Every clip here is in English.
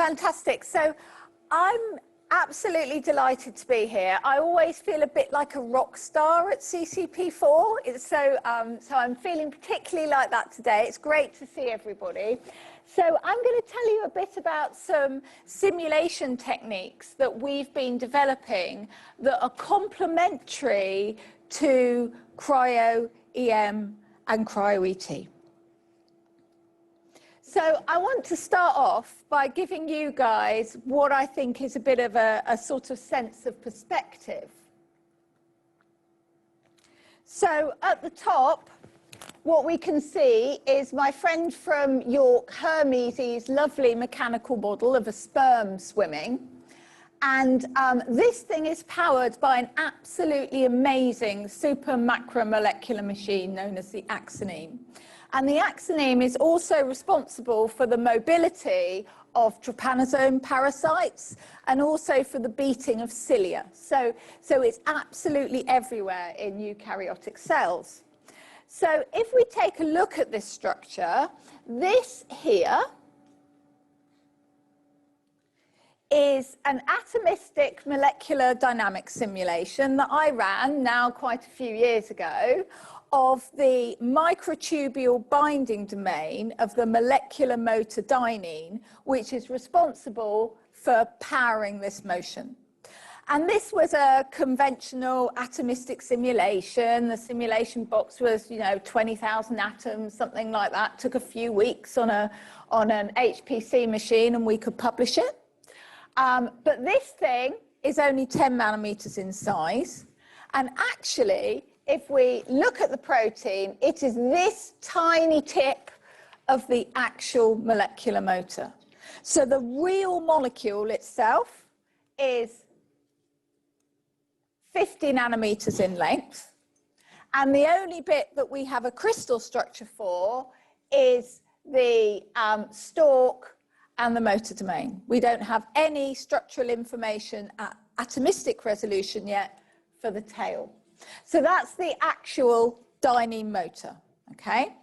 Fantastic. So I'm absolutely delighted to be here. I always feel a bit like a rock star at CCP4. So I'm feeling particularly like that today. It's great to see everybody. So I'm going to tell you a bit about some simulation techniques that we've been developing that are complementary to cryo-EM and cryo-ET. So I want to start off by giving you guys what I think is a bit of a sort of sense of perspective. So at the top, what we can see is my friend from York, Hermes' lovely mechanical model of a sperm swimming. And this thing is powered by an absolutely amazing super-macromolecular machine known as the Axoneme. And the Axoneme is also responsible for the mobility of trypanosome parasites and also for the beating of cilia. So it's absolutely everywhere in eukaryotic cells. So if we take a look at this structure, this here is an atomistic molecular dynamics simulation that I ran now quite a few years ago of the microtubule binding domain of the molecular motor dynein, which is responsible for powering this motion. And this was a conventional atomistic simulation. The simulation box was, 20,000 atoms, something like that. Took a few weeks on an HPC machine, and we could publish it. But this thing is only 10 nanometers in size. And actually, if we look at the protein, it is this tiny tip of the actual molecular motor. So the real molecule itself is 50 nanometers in length. And the only bit that we have a crystal structure for is the stalk and the motor domain. We don't have any structural information at atomistic resolution yet for the tail. So that's the actual dynein motor, okay?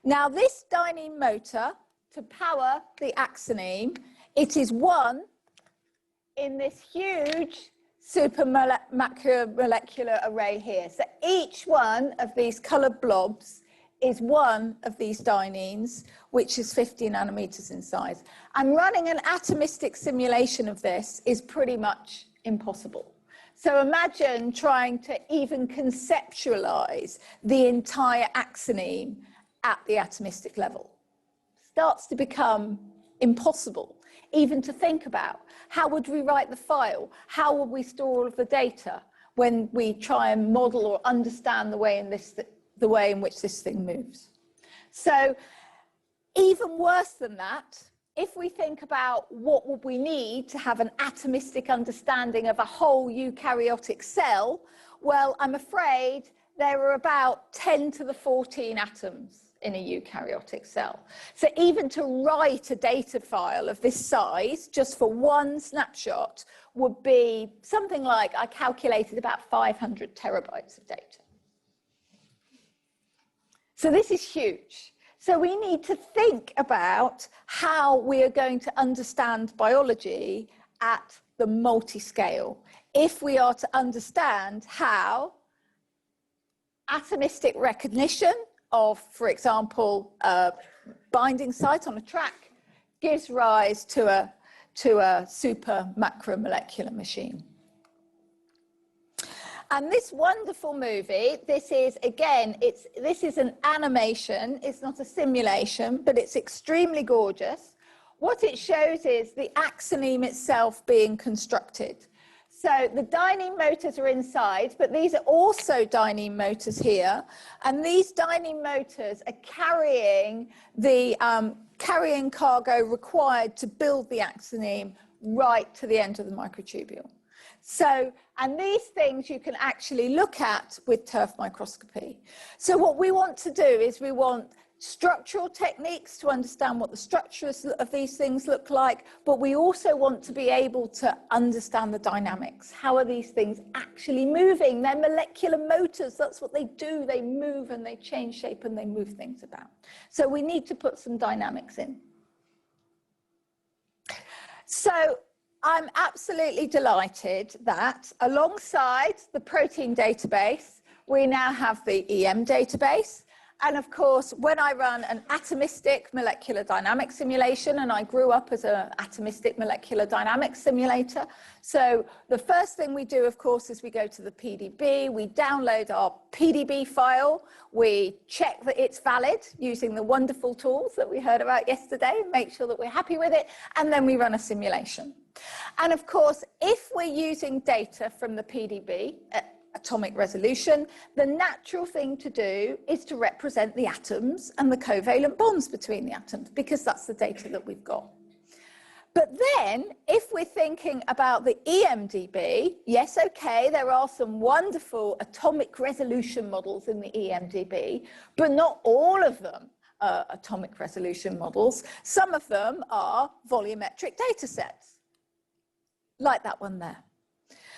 Now this dynein motor, to power the Axoneme, it is one in this huge super-macromolecular array here. So each one of these colored blobs is one of these dyneins, which is 50 nanometers in size. And running an atomistic simulation of this is pretty much impossible. So imagine trying to even conceptualize the entire Axoneme at the atomistic level. Starts to become impossible even to think about. How would we write the file? How would we store all of the data when we try and model or understand the way in which this thing moves? So even worse than that, if we think about what would we need to have an atomistic understanding of a whole eukaryotic cell, well, I'm afraid there are about 10 to the 14 atoms in a eukaryotic cell. So even to write a data file of this size, just for one snapshot, would be something like, I calculated, about 500 terabytes of data. So this is huge. So we need to think about how we are going to understand biology at the multi-scale if we are to understand how atomistic recognition of, for example, a binding site on a track gives rise to a super macromolecular machine. And this wonderful movie, this is, again, this is an animation. It's not a simulation, but it's extremely gorgeous. What it shows is the Axoneme itself being constructed. So the dynein motors are inside, but these are also dynein motors here. And these dynein motors are carrying the carrying cargo required to build the Axoneme right to the end of the microtubule. So, and these things you can actually look at with turf microscopy. So what we want to do is we want structural techniques to understand what the structures of these things look like, but we also want to be able to understand the dynamics. How are these things actually moving? They're molecular motors. That's what they do. They move and they change shape and they move things about. So we need to put some dynamics in. So I'm absolutely delighted that alongside the protein database, we now have the EM database. And of course, when I run an atomistic molecular dynamics simulation, and I grew up as an atomistic molecular dynamics simulator. So the first thing we do, of course, is we go to the PDB, we download our PDB file, we check that it's valid using the wonderful tools that we heard about yesterday, make sure that we're happy with it, and then we run a simulation. And of course, if we're using data from the PDB at atomic resolution, the natural thing to do is to represent the atoms and the covalent bonds between the atoms, because that's the data that we've got. But then, if we're thinking about the EMDB, yes, okay, there are some wonderful atomic resolution models in the EMDB, but not all of them are atomic resolution models. Some of them are volumetric data sets, like that one there.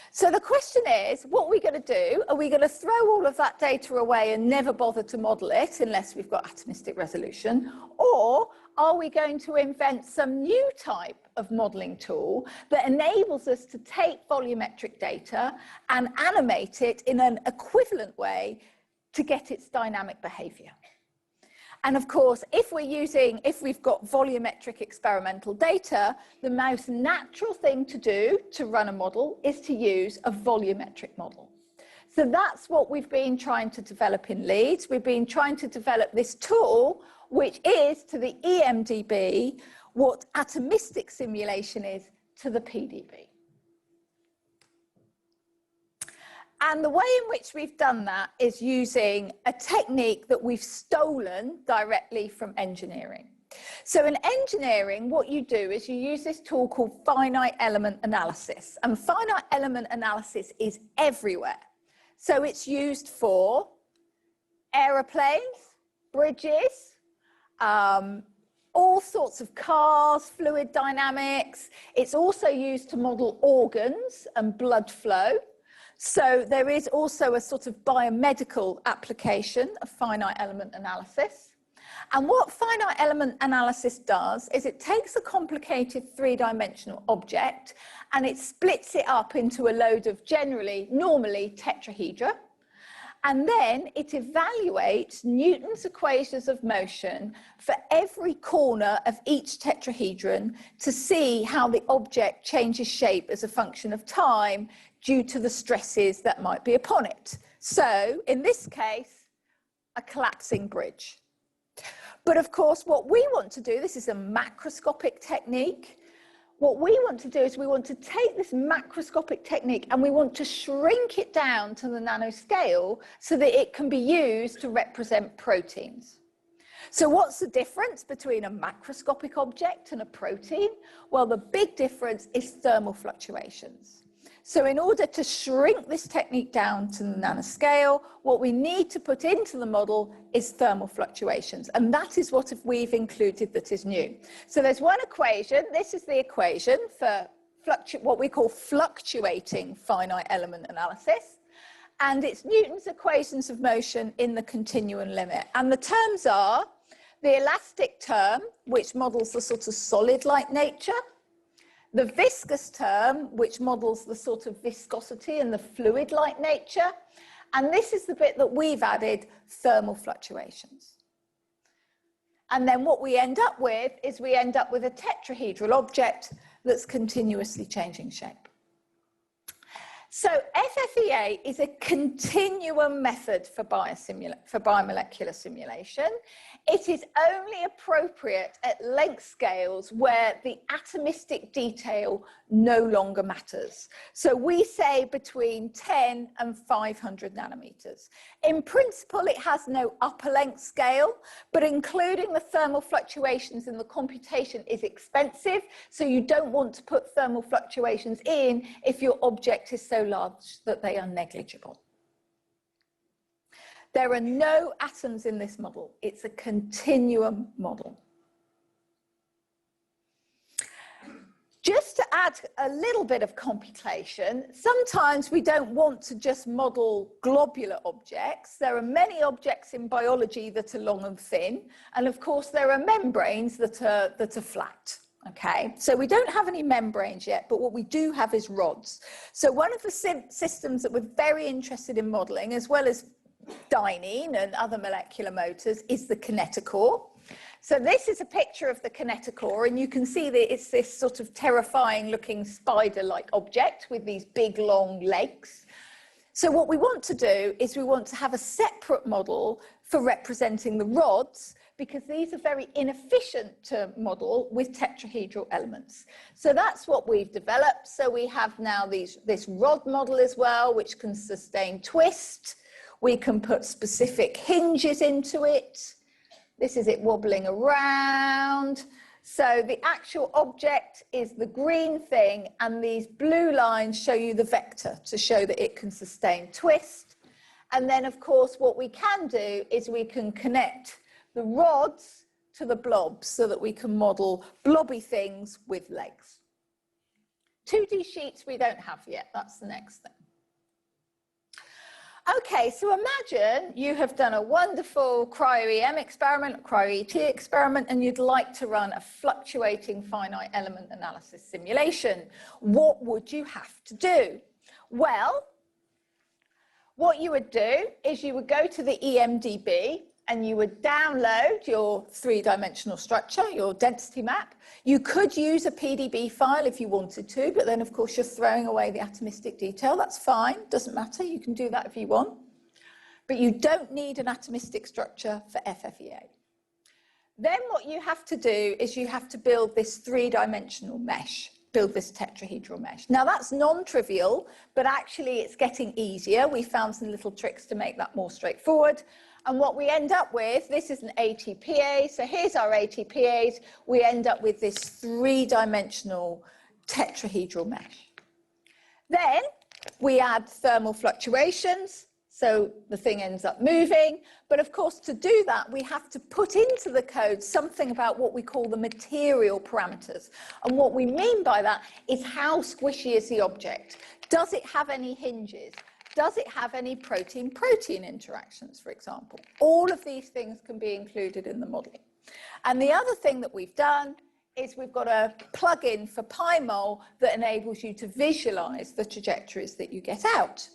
So the question is, what are we going to do? Are we going to throw all of that data away and never bother to model it unless we've got atomistic resolution? Or are we going to invent some new type of modeling tool that enables us to take volumetric data and animate it in an equivalent way to get its dynamic behavior? And of course, if we've got volumetric experimental data, the most natural thing to do to run a model is to use a volumetric model. So that's what we've been trying to develop in Leeds. We've been trying to develop this tool, which is to the EMDB what atomistic simulation is to the PDB. And the way in which we've done that is using a technique that we've stolen directly from engineering. So in engineering, what you do is you use this tool called finite element analysis. And finite element analysis is everywhere. So it's used for aeroplanes, bridges, all sorts of cars, fluid dynamics. It's also used to model organs and blood flow. So there is also a sort of biomedical application of finite element analysis. And what finite element analysis does is it takes a complicated three-dimensional object and it splits it up into a load of normally tetrahedra. And then it evaluates Newton's equations of motion for every corner of each tetrahedron to see how the object changes shape as a function of time due to the stresses that might be upon it. So in this case, a collapsing bridge. But of course, what we want to do, this is a macroscopic technique. What we want to do is we want to take this macroscopic technique and we want to shrink it down to the nanoscale so that it can be used to represent proteins. So what's the difference between a macroscopic object and a protein? Well, the big difference is thermal fluctuations. So in order to shrink this technique down to the nanoscale, what we need to put into the model is thermal fluctuations. And that is what we've included that is new. So there's one equation. This is the equation for what we call fluctuating finite element analysis. And it's Newton's equations of motion in the continuum limit. And the terms are the elastic term, which models the sort of solid-like nature, the viscous term, which models the sort of viscosity and the fluid-like nature. And this is the bit that we've added, thermal fluctuations. And then what we end up with is we end up with a tetrahedral object that's continuously changing shape. So FFEA is a continuum method for biomolecular simulation. It is only appropriate at length scales where the atomistic detail no longer matters. So we say between 10 and 500 nanometers. In principle, it has no upper length scale, but including the thermal fluctuations in the computation is expensive. So you don't want to put thermal fluctuations in if your object is so large that they are negligible. There are no atoms in this model. It's a continuum model. Just to add a little bit of complication, sometimes we don't want to just model globular objects. There are many objects in biology that are long and thin. And of course, there are membranes that are flat. Okay, so we don't have any membranes yet, but what we do have is rods. So one of the systems that we're very interested in modeling, as well as dynein and other molecular motors, is the kinetochore. So this is a picture of the kinetochore, and you can see that it's this sort of terrifying looking spider-like object with these big long legs. So what we want to do is we want to have a separate model for representing the rods, because these are very inefficient to model with tetrahedral elements. So that's what we've developed. So we have now this rod model as well, which can sustain twist. We can put specific hinges into it. This is it wobbling around. So the actual object is the green thing, and these blue lines show you the vector to show that it can sustain twist. And then, of course, what we can do is we can connect the rods to the blobs so that we can model blobby things with legs. 2D sheets we don't have yet. That's the next thing. Okay, so imagine you have done a wonderful cryo-EM experiment, cryo-ET experiment, and you'd like to run a fluctuating finite element analysis simulation. What would you have to do? Well, what you would do is you would go to the EMDB and you would download your three-dimensional structure, your density map. You could use a PDB file if you wanted to, but then of course you're throwing away the atomistic detail. That's fine, doesn't matter, you can do that if you want. But you don't need an atomistic structure for FFEA. Then what you have to do is you have to build this three-dimensional mesh, build this tetrahedral mesh. Now that's non-trivial, but actually it's getting easier. We found some little tricks to make that more straightforward. And what we end up with, this is an ATPA, so here's our ATPAs, we end up with this three-dimensional tetrahedral mesh. Then we add thermal fluctuations, so the thing ends up moving, but of course to do that we have to put into the code something about what we call the material parameters. And what we mean by that is how squishy is the object? Does it have any hinges? Does it have any protein-protein interactions, for example? All of these things can be included in the modeling. And the other thing that we've done is we've got a plugin for PyMol that enables you to visualize the trajectories that you get out.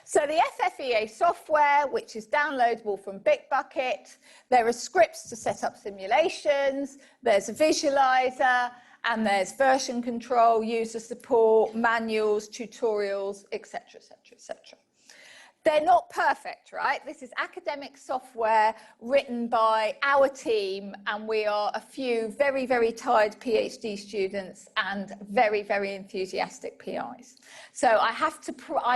So the FFEA software, which is downloadable from Bitbucket, there are scripts to set up simulations, there's a visualizer, and there's version control, user support, manuals, tutorials, etc., etc., etc. They're not perfect, right? This is academic software written by our team, and we are a few very, very tired PhD students and very, very enthusiastic PIs. So I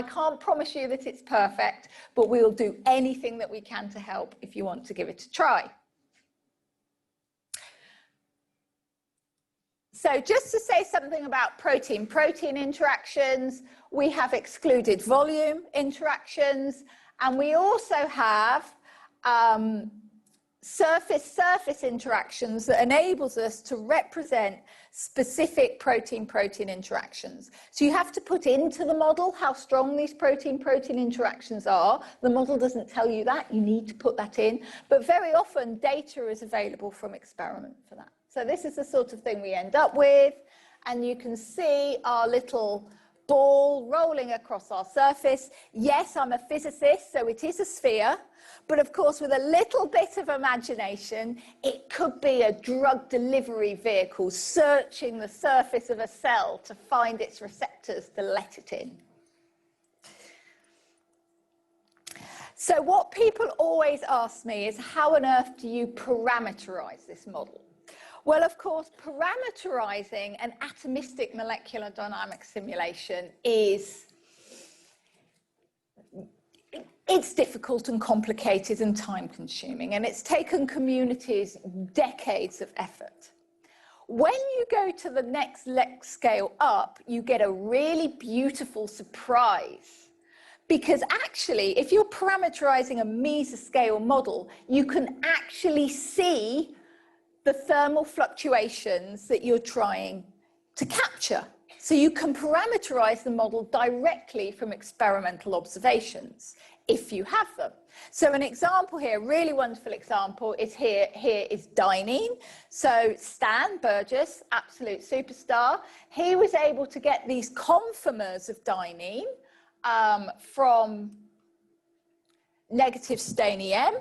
can't promise you that it's perfect, but we'll do anything that we can to help if you want to give it a try. So just to say something about protein-protein interactions, we have excluded volume interactions, and we also have surface-surface interactions that enables us to represent specific protein-protein interactions. So you have to put into the model how strong these protein-protein interactions are. The model doesn't tell you that, you need to put that in, but very often data is available from experiment for that. So this is the sort of thing we end up with, and you can see our little ball rolling across our surface. Yes, I'm a physicist, so it is a sphere, but of course with a little bit of imagination, it could be a drug delivery vehicle searching the surface of a cell to find its receptors to let it in. So what people always ask me is, how on earth do you parameterize this model? Well, of course, parameterizing an atomistic molecular dynamics simulation it's difficult and complicated and time-consuming, and it's taken communities decades of effort. When you go to the next scale up, you get a really beautiful surprise. Because actually, if you're parameterizing a mesoscale model, you can actually see the thermal fluctuations that you're trying to capture. So you can parameterize the model directly from experimental observations. if you have them. So an example here, a really wonderful example, is here is Dynene. So Stan Burgess, absolute superstar, he was able to get these conformers of Dynene from negative stain EM,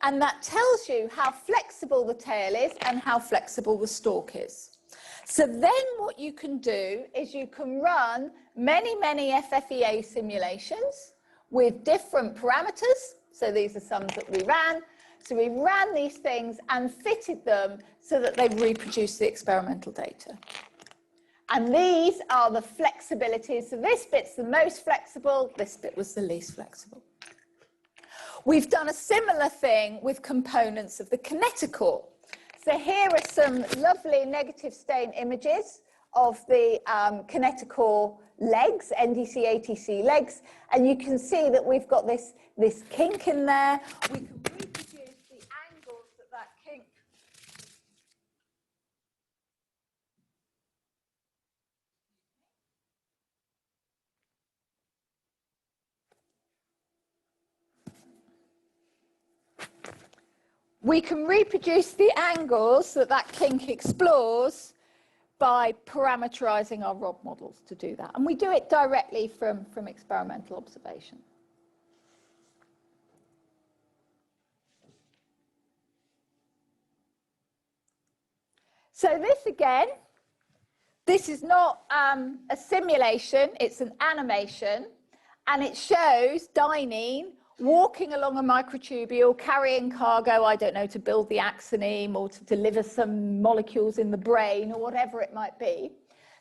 and that tells you how flexible the tail is and how flexible the stalk is. So then what you can do is you can run many FFEA simulations with different parameters. So these are some that we ran. So we ran these things and fitted them so that they reproduce the experimental data. And these are the flexibilities. So this bit's the most flexible, this bit was the least flexible. We've done a similar thing with components of the kineticore. So here are some lovely negative stain images of the kineticore legs, NDC, ATC legs, and you can see that we've got this kink in there. We can reproduce the angles that kink kink explores by parameterizing our rod models to do that. And we do it directly from experimental observation. So this again, this is not a simulation, it's an animation, and it shows Dynene walking along a microtubule, carrying cargo, I don't know, to build the Axoneme or to deliver some molecules in the brain or whatever it might be.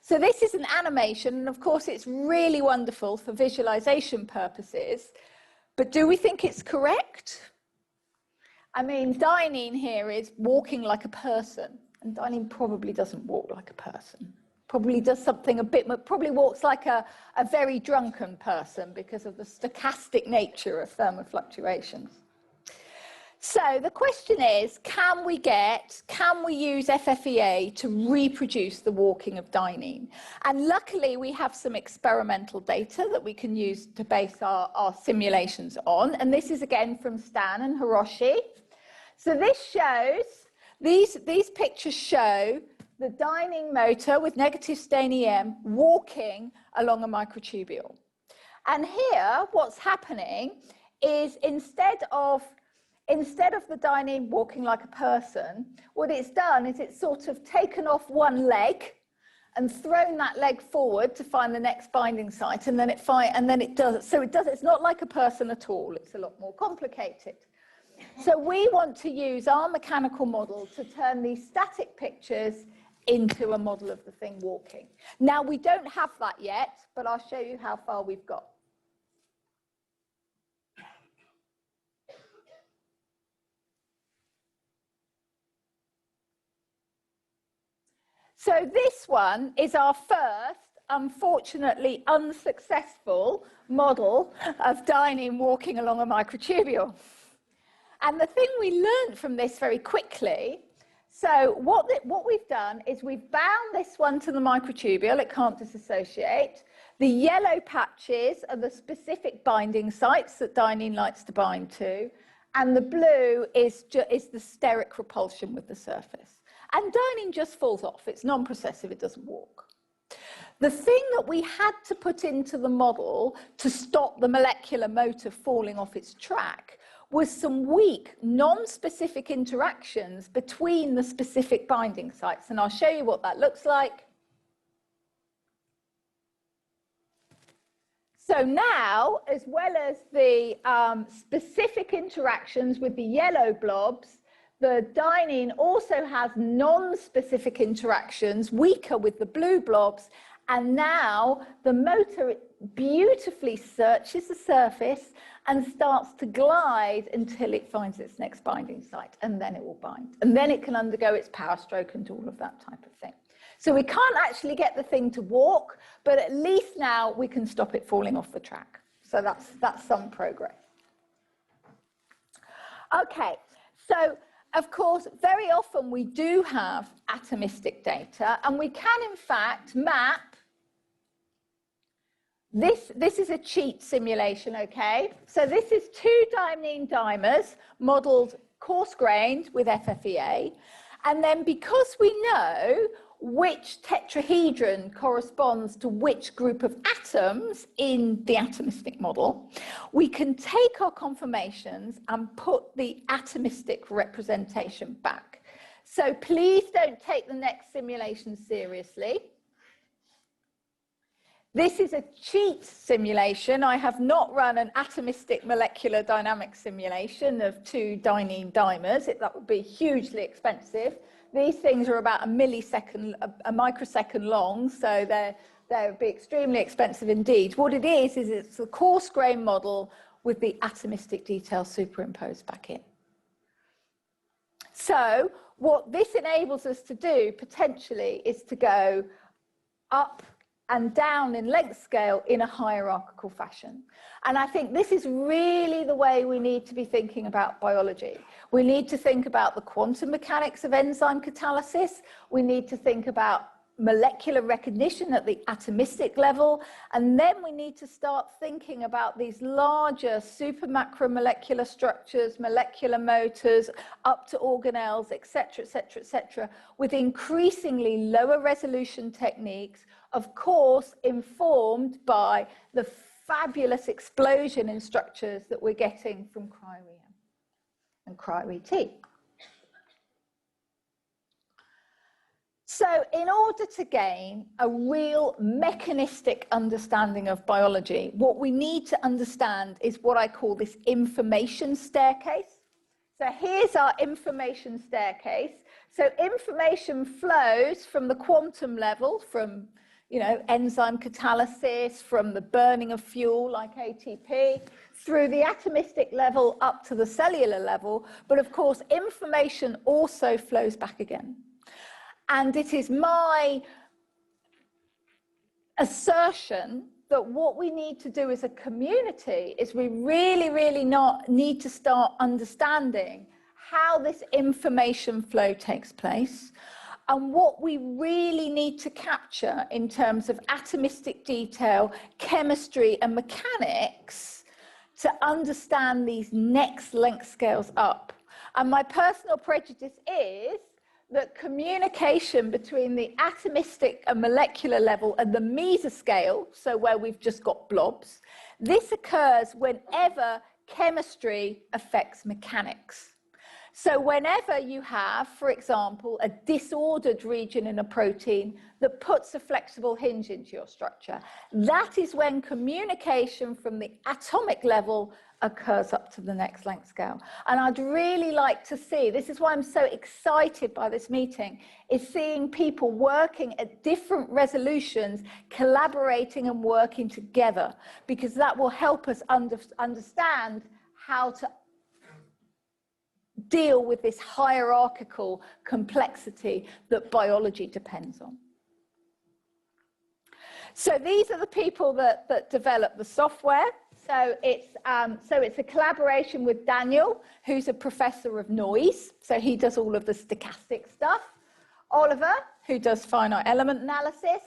So this is an animation, and of course it's really wonderful for visualization purposes, but do we think it's correct? I mean, Dynene here is walking like a person, and Dynene probably doesn't walk like a person. Probably does something a bit, probably walks like a very drunken person because of the stochastic nature of thermal fluctuations. So the question is, can we use FFEA to reproduce the walking of Dynene? And luckily we have some experimental data that we can use to base our simulations on. And this is again from Stan and Hiroshi. So this shows, these pictures show the Dynene motor with negative stain EM walking along a microtubule. And here, what's happening is instead of the Dynene walking like a person, what it's done is it's sort of taken off one leg and thrown that leg forward to find the next binding site, and then it does. So it's not like a person at all. It's a lot more complicated. So we want to use our mechanical model to turn these static pictures into a model of the thing walking. Now, we don't have that yet, but I'll show you how far we've got. So this one is our first, unfortunately unsuccessful model of Dynene walking along a microtubule. And the thing we learned from this very quickly, so what we've done is we've bound this one to the microtubule, it can't disassociate. The yellow patches are the specific binding sites that Dynene likes to bind to, and the blue is the steric repulsion with the surface. And Dynene just falls off, it's non-processive, it doesn't walk. The thing that we had to put into the model to stop the molecular motor falling off its track was some weak, non-specific interactions between the specific binding sites. And I'll show you what that looks like. So now, as well as the specific interactions with the yellow blobs, the Dynene also has non-specific interactions, weaker with the blue blobs, and now the motor beautifully searches the surface and starts to glide until it finds its next binding site, and then it will bind. And then it can undergo its power stroke and all of that type of thing. So we can't actually get the thing to walk, but at least now we can stop it falling off the track. So that's some progress. Okay, so of course, very often we do have atomistic data, and we can in fact map This is a cheat simulation, okay? So this is 2 diamine dimers modeled coarse-grained with FFEA. And then because we know which tetrahedron corresponds to which group of atoms in the atomistic model, we can take our conformations and put the atomistic representation back. So please don't take the next simulation seriously. This is a cheat simulation. I have not run an atomistic molecular dynamics simulation of 2 diamine dimers. That would be hugely expensive. These things are about a microsecond long, so they would be extremely expensive indeed. What it is it's a coarse grain model with the atomistic details superimposed back in. So what this enables us to do potentially is to go up and down in length scale in a hierarchical fashion. And I think this is really the way we need to be thinking about biology. We need to think about the quantum mechanics of enzyme catalysis. We need to think about molecular recognition at the atomistic level. And then we need to start thinking about these larger super-macromolecular structures, molecular motors, up to organelles, et cetera, with increasingly lower resolution techniques, of course, informed by the fabulous explosion in structures that we're getting from cryo-EM and cryo-ET. So in order to gain a real mechanistic understanding of biology, what we need to understand is what I call this information staircase. So here's our information staircase. So information flows from the quantum level, from enzyme catalysis, from the burning of fuel like ATP, through the atomistic level up to the cellular level. But of course, information also flows back again. And it is my assertion that what we need to do as a community is we really need to start understanding how this information flow takes place, and what we really need to capture in terms of atomistic detail, chemistry and mechanics to understand these next length scales up. And my personal prejudice is that communication between the atomistic and molecular level and the mesoscale, so where we've just got blobs, this occurs whenever chemistry affects mechanics. So whenever you have, for example, a disordered region in a protein that puts a flexible hinge into your structure, that is when communication from the atomic level occurs up to the next length scale. And I'd really like to see, this is why I'm so excited by this meeting, is seeing people working at different resolutions, collaborating and working together, because that will help us understand how to deal with this hierarchical complexity that biology depends on. So these are the people that develop the software. So it's a collaboration with Daniel, who's a professor of noise. So he does all of the stochastic stuff. Oliver, who does finite element analysis.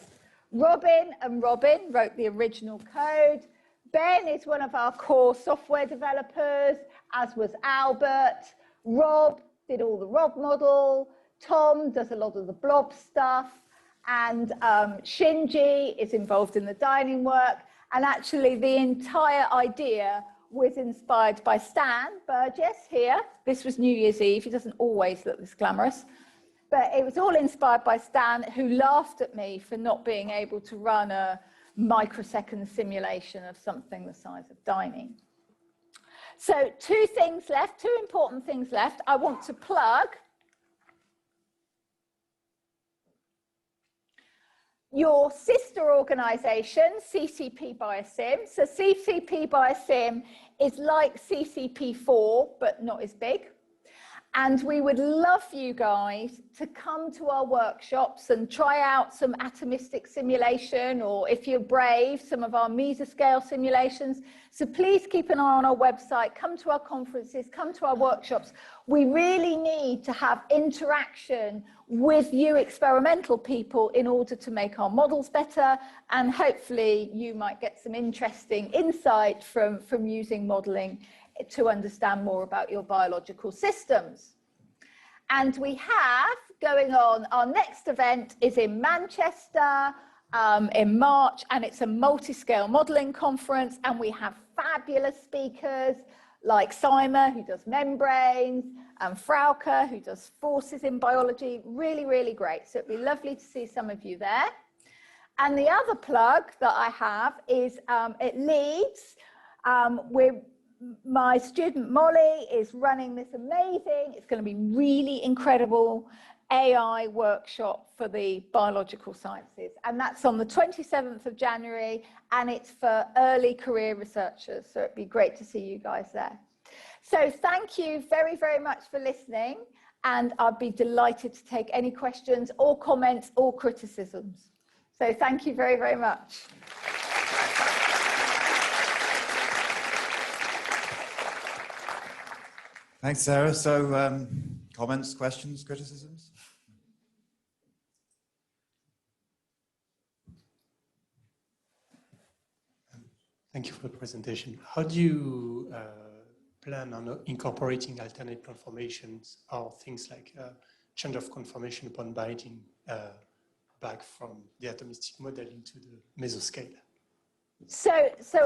Robin wrote the original code. Ben is one of our core software developers, as was Albert. Rob did all the Rob model. Tom does a lot of the blob stuff. And Shinji is involved in the dining work. And actually, the entire idea was inspired by Stan Burgess here. This was New Year's Eve. He doesn't always look this glamorous. But it was all inspired by Stan, who laughed at me for not being able to run a microsecond simulation of something the size of dining. So two important things left. I want to plug your sister organization, CCP Biosim. So CCP Biosim is like CCP4, but not as big. And we would love you guys to come to our workshops and try out some atomistic simulation, or if you're brave, some of our mesoscale simulations. So please keep an eye on our website, come to our conferences, come to our workshops. We really need to have interaction with you experimental people in order to make our models better, and hopefully you might get some interesting insight from using modeling to understand more about your biological systems. And we have going on, our next event is in Manchester in March, and it's a multi-scale modeling conference, and we have fabulous speakers like Simon, who does membranes, and Frauke, who does forces in biology. Really, really great. So it'd be lovely to see some of you there. And the other plug that I have is at Leeds, my student Molly is running this amazing, it's going to be really incredible AI workshop for the biological sciences. And that's on the 27th of January, and it's for early career researchers. So it'd be great to see you guys there. So thank you very, very much for listening. And I'd be delighted to take any questions or comments or criticisms. So thank you very, very much. Thanks, Sarah. So comments, questions, criticisms? Thank you for the presentation. How do you plan on incorporating alternate conformations or things like change of conformation upon binding back from the atomistic model into the mesoscale? So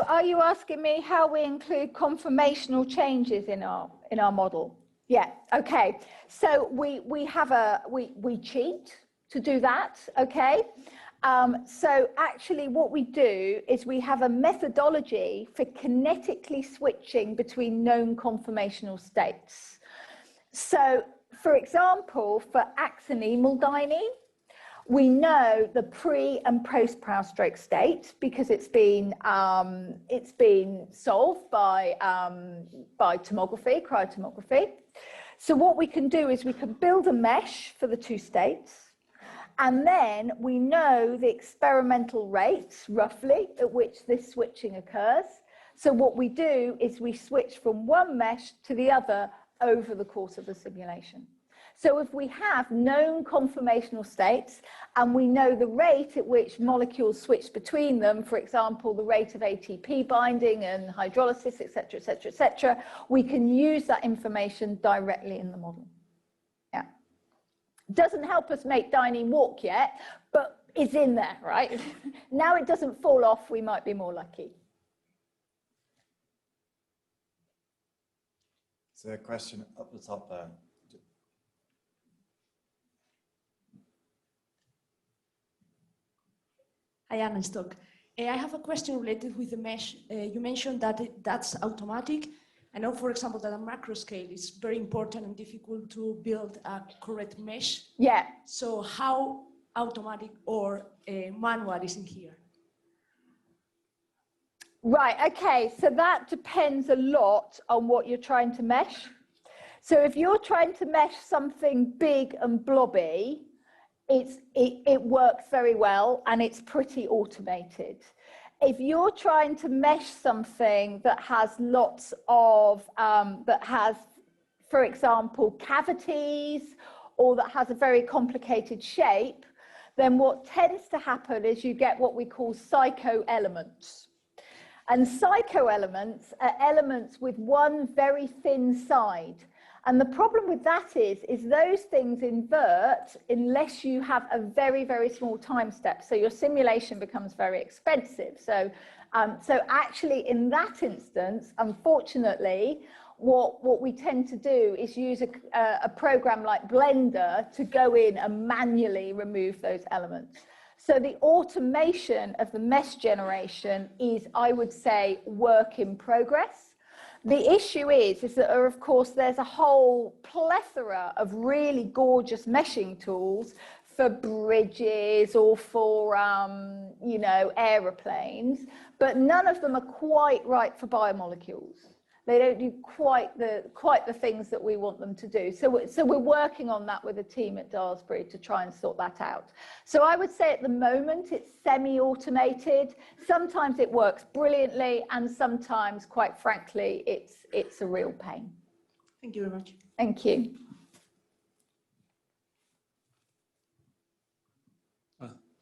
are you asking me how we include conformational changes in our model? Yeah, okay. So we cheat to do that, okay? So actually what we do is we have a methodology for kinetically switching between known conformational states. So for example, for axonemal dynein, we know the pre and post Proust-Drake state because it's been solved by tomography, cryo-tomography. So what we can do is we can build a mesh for the two states, and then we know the experimental rate roughly at which this switching occurs. So what we do is we switch from one mesh to the other over the course of the simulation. So if we have known conformational states and we know the rate at which molecules switch between them, for example, the rate of ATP binding and hydrolysis, et cetera, we can use that information directly in the model. Yeah. Doesn't help us make dynein walk yet, but it's in there, right? Now it doesn't fall off, we might be more lucky. Is there a question up the top there? Hi, Anna Stock. I have a question related with the mesh. You mentioned that that's automatic. I know, for example, that a macro scale is very important and difficult to build a correct mesh. Yeah. So how automatic or manual is in here? Right, okay, so that depends a lot on what you're trying to mesh. So if you're trying to mesh something big and blobby, it works very well and it's pretty automated. If you're trying to mesh something that has lots of, that has, for example, cavities, or that has a very complicated shape, then what tends to happen is you get what we call psycho-elements. And psycho-elements are elements with one very thin side. And the problem with that is those things invert unless you have a very, very small time step. So your simulation becomes very expensive. So actually in that instance, unfortunately, what we tend to do is use a program like Blender to go in and manually remove those elements. So the automation of the mesh generation is, I would say, work in progress. The issue is that, of course, there's a whole plethora of really gorgeous meshing tools for bridges or for, you know, aeroplanes, but none of them are quite right for biomolecules. They don't do quite the things that we want them to do. So we're working on that with a team at Daresbury to try and sort that out. So I would say at the moment it's semi-automated. Sometimes it works brilliantly, and sometimes, quite frankly, it's a real pain. Thank you very much. Thank you.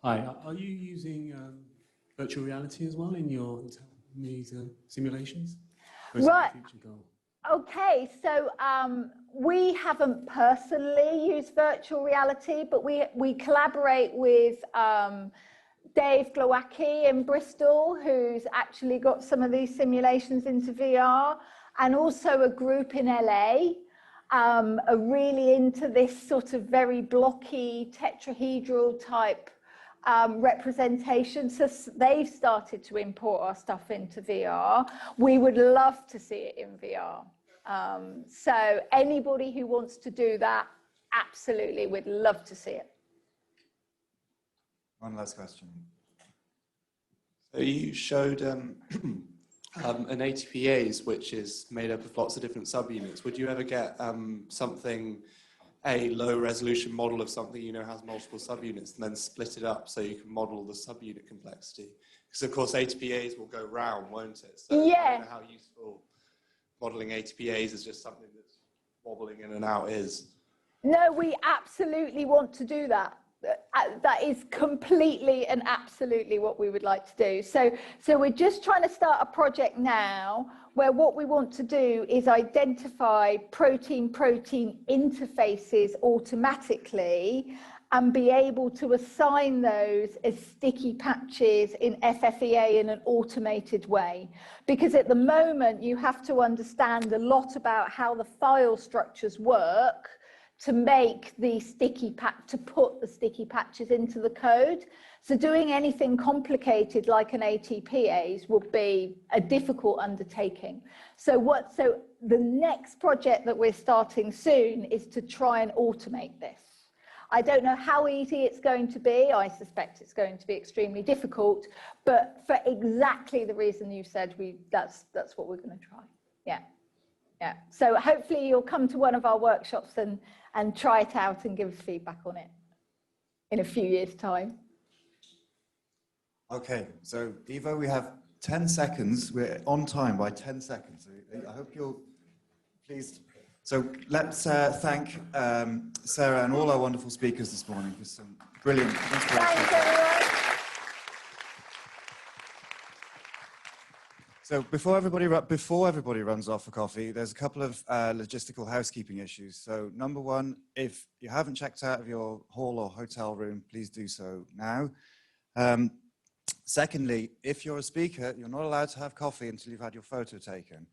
Hi, are you using virtual reality as well in these simulations? Right. Okay, so we haven't personally used virtual reality, but we collaborate with Dave Glowacki in Bristol, who's actually got some of these simulations into VR, and also a group in LA are really into this sort of very blocky tetrahedral type representation. So they've started to import our stuff into VR. We would love to see it in VR. So anybody who wants to do that, absolutely, we'd love to see it. One last question. So you showed an ATPase, which is made up of lots of different subunits. Would you ever get a low resolution model of something has multiple subunits, and then split it up so you can model the subunit complexity? Because of course ATPase will go round, won't it? So yeah. I don't know how useful modeling ATPase is just something that's wobbling in and out is. No, we absolutely want to do that. That is completely and absolutely what we would like to do. So we're just trying to start a project now where what we want to do is identify protein-protein interfaces automatically and be able to assign those as sticky patches in FFEA in an automated way. Because at the moment, you have to understand a lot about how the file structures work to make the to put the sticky patches into the code. So doing anything complicated like an ATPase would be a difficult undertaking. So the next project that we're starting soon is to try and automate this. I don't know how easy it's going to be. I suspect it's going to be extremely difficult, but for exactly the reason you said, that's what we're going to try. Yeah. Yeah, so hopefully you'll come to one of our workshops and try it out and give us feedback on it in a few years' time. Okay, so Eva, we have 10 seconds. We're on time by 10 seconds. I hope you'll please. So let's thank Sarah and all our wonderful speakers this morning for some brilliant inspiration. Thanks, everyone. So before everybody runs off for coffee, there's a couple of logistical housekeeping issues. So number one, if you haven't checked out of your hall or hotel room, please do so now. Secondly, if you're a speaker, you're not allowed to have coffee until you've had your photo taken.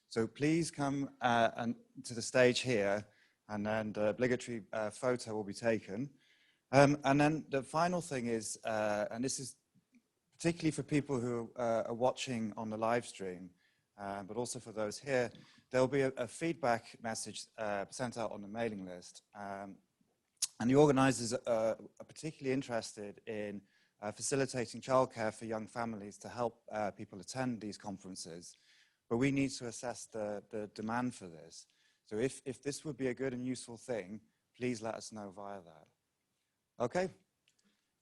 So please come to the stage here, and then the obligatory photo will be taken. And then the final thing is, and this is particularly for people who are watching on the live stream, but also for those here, there'll be a feedback message sent out on the mailing list. And the organizers are particularly interested in facilitating childcare for young families to help people attend these conferences. But we need to assess the demand for this. So if this would be a good and useful thing, please let us know via that. Okay?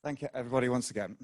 Thank you, everybody, once again.